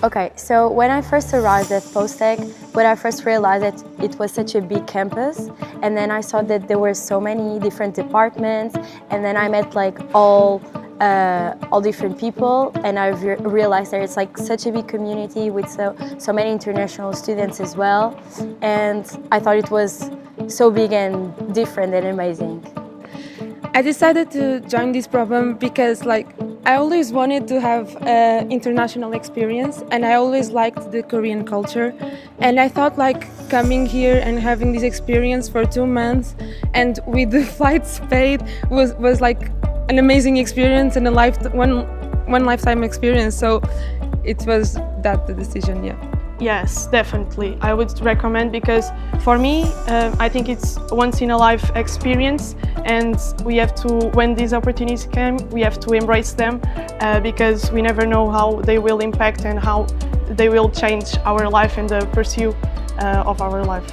Okay, so when I first arrived at Postec, when I first realized that it was such a big campus, and then I saw that there were so many different departments, and then I met like all different people, and I realized that it's like such a big community with so many international students as well, and I thought it was so big and different and amazing. I decided to join this program because I always wanted to have an international experience, and I always liked the Korean culture, and I thought coming here and having this experience for 2 months and with the flights paid was like an amazing experience and one lifetime experience. So it was that the decision, yeah. Yes, definitely. I would recommend, because for me, I think it's once in a life experience, and we have to, when these opportunities come, we have to embrace them, because we never know how they will impact and how they will change our life and the pursuit of our life.